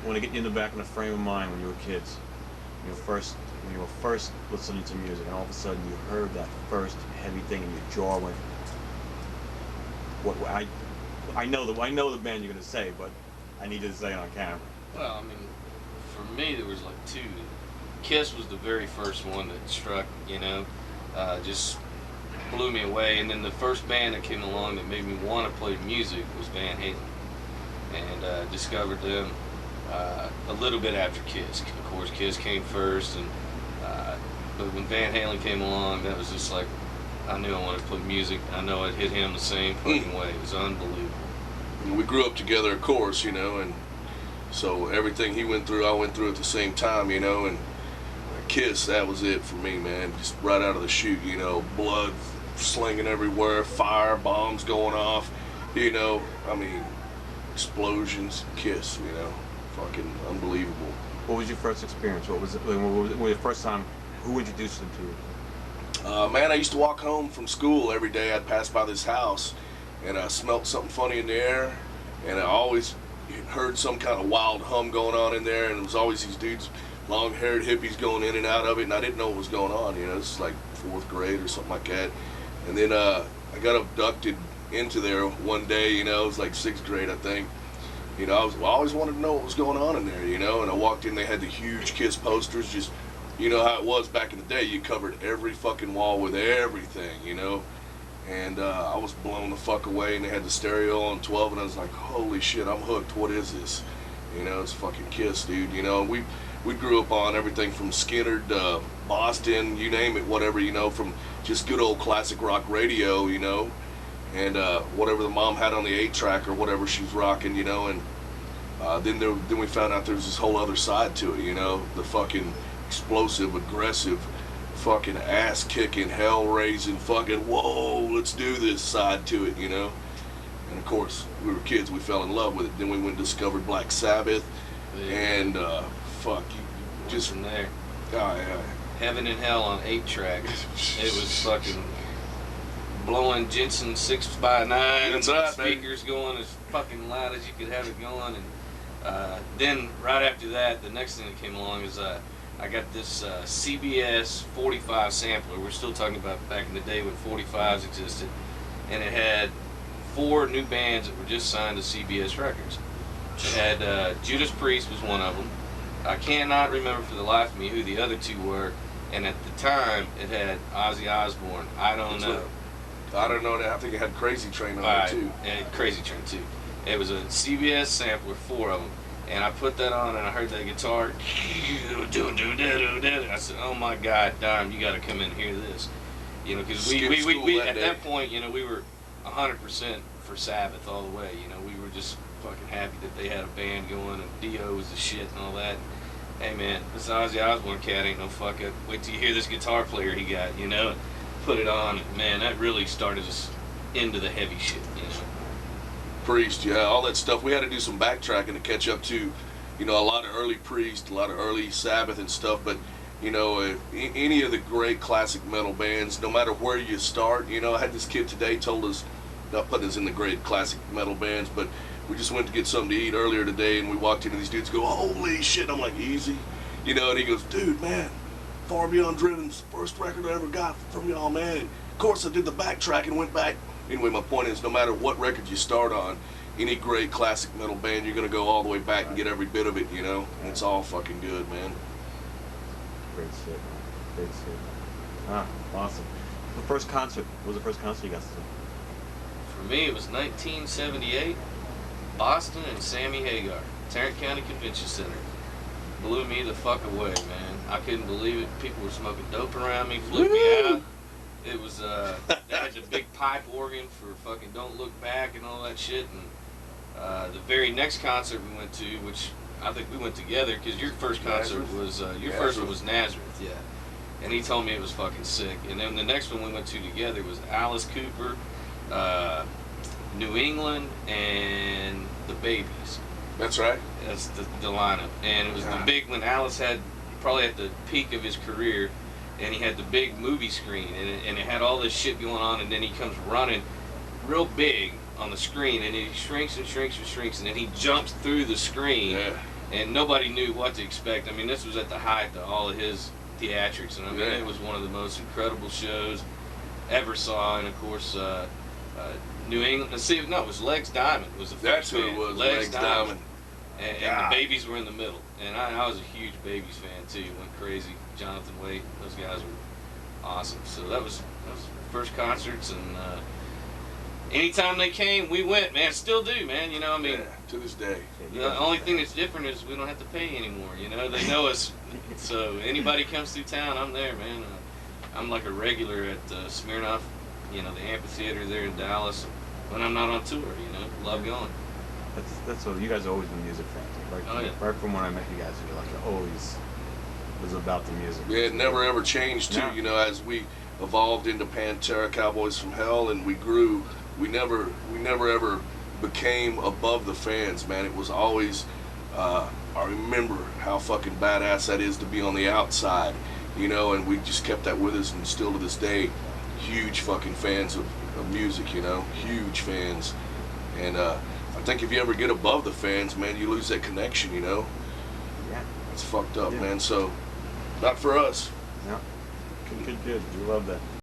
want to get you in the back in the frame of mind when you were kids. When you were first listening to music, and all of a sudden you heard that first heavy thing, and your jaw went. What I know the band you're gonna say, but I need you to say it on camera. Well, I mean, for me there was like two. Kiss was the very first one that struck, you know, just blew me away. And then the first band that came along that made me want to play music was Van Halen, and discovered them a little bit after Kiss. Of course, Kiss came first, and but when Van Halen came along, that was just like, I knew I wanted to play music. I know it hit him the same fucking way. It was unbelievable. We grew up together, of course, you know, and so everything he went through, I went through at the same time, you know, and Kiss, that was it for me, man. Just right out of the chute, you know, blood slinging everywhere, fire, bombs going off, you know, I mean, explosions, Kiss, you know, fucking unbelievable. What was your first experience? What was your first time? Who introduced them to you? Man, I used to walk home from school every day. I'd pass by this house, and I smelled something funny in the air, and I always heard some kind of wild hum going on in there, and it was always these dudes, long-haired hippies, going in and out of it, and I didn't know what was going on. You know, this is like 4th grade or something like that. And then I got abducted into there one day. You know, it was like 6th grade, I think. You know, I always wanted to know what was going on in there. You know, and I walked in, they had the huge Kiss posters, just. You know how it was back in the day, you covered every fucking wall with everything, you know, and I was blown the fuck away, and they had the stereo on 12, and I was like, holy shit, I'm hooked, what is this? You know, it's fucking Kiss, dude, you know. We grew up on everything from Skinner to Boston, you name it, whatever, you know, from just good old classic rock radio, you know, and whatever the mom had on the 8-track or whatever she was rocking, you know, and then we found out there was this whole other side to it, you know, the fucking explosive, aggressive, fucking ass-kicking, hell-raising, fucking, whoa, let's do this side to it, you know. And of course, we were kids, we fell in love with it. Then we went and discovered Black Sabbath, and fuck, you just from there. Oh, yeah. Heaven and Hell on 8-track. It was fucking blowing Jensen 6x9. That's right, speakers going as fucking loud as you could have it going. And then right after that, the next thing that came along is I got this CBS 45 sampler. We're still talking about back in the day when 45s existed, and it had 4 new bands that were just signed to CBS Records. It had Judas Priest was one of them. I cannot remember for the life of me who the other 2 were, and at the time it had Ozzy Osbourne. I don't know. I don't know that. I think it had Crazy Train on it too. And Crazy Train too. It was a CBS sampler, 4 of them. And I put that on, and I heard that guitar. I said, "Oh my God, Dime, you got to come in and hear this." You know, because we at that point, you know, we were 100% for Sabbath all the way. You know, we were just fucking happy that they had a band going, and Dio was the shit and all that. Hey man, this Ozzy Osbourne cat ain't no fucker. Wait till you hear this guitar player he got. You know, put it on, and man, that really started us into the heavy shit. You know. Priest, yeah, all that stuff. We had to do some backtracking to catch up to, you know, a lot of early Priest, a lot of early Sabbath and stuff. But, you know, any of the great classic metal bands, no matter where you start, you know, I had this kid today told us, not putting us in the great classic metal bands, but we just went to get something to eat earlier today, and we walked into these dudes go, holy shit. I'm like, easy, you know, and he goes, dude, man, Far Beyond Driven's first record I ever got from y'all, man. And of course, I did the backtrack and went back. Anyway, my point is, no matter what record you start on, any great classic metal band, you're going to go all the way back and get every bit of it, you know? And it's all fucking good, man. Great shit, man. Great shit. Ah, awesome. The first concert, what was the first concert you got to see? For me, it was 1978, Boston and Sammy Hagar, Tarrant County Convention Center. Blew me the fuck away, man. I couldn't believe it. People were smoking dope around me, flipped me out. It was, they had the big pipe organ for fucking Don't Look Back and all that shit. And the very next concert we went to, which I think we went together, because your first concert was, first one was Nazareth, yeah. And he told me it was fucking sick. And then the next one we went to together was Alice Cooper, New England, and the Babies. That's right. That's the lineup. And it was the big one. Alice had probably at the peak of his career, and he had the big movie screen, and it had all this shit going on, and then he comes running real big on the screen, and he shrinks and shrinks and shrinks, and then he jumps through the screen, and nobody knew what to expect. I mean, this was at the height of all of his theatrics, and I mean, Yeah. it was one of the most incredible shows ever saw. And of course, New England. See, no, it was Legs Diamond was the first That's who band. it was, Legs Diamond. And God. the Babies were in the middle, and I was a huge Babies fan too. Went crazy. Jonathan Waite, those guys were awesome. So that was first concerts, and anytime they came, we went, man. Still do, man. You know, I mean, Yeah, to this day. the only thing that's different is we don't have to pay anymore. You know, they know us. So anybody comes through town, I'm there, man. I'm like a regular at Smirnoff, you know, the amphitheater there in Dallas. When I'm not on tour, you know, love going. That's what you guys have always been music fans. Right from, Oh, yeah. right from when I met you guys, you're like always was about the music. Yeah, it never ever changed too. No. You know, as we evolved into Pantera, Cowboys from Hell, and we grew, we never ever became above the fans, man. It was always, I remember how fucking badass that is to be on the outside, you know, and we just kept that with us, and still to this day, huge fucking fans of music, you know, huge fans. And I think if you ever get above the fans, man, you lose that connection, you know. Yeah. It's fucked up, Yeah. man. So, not for us. No. Good. We love that.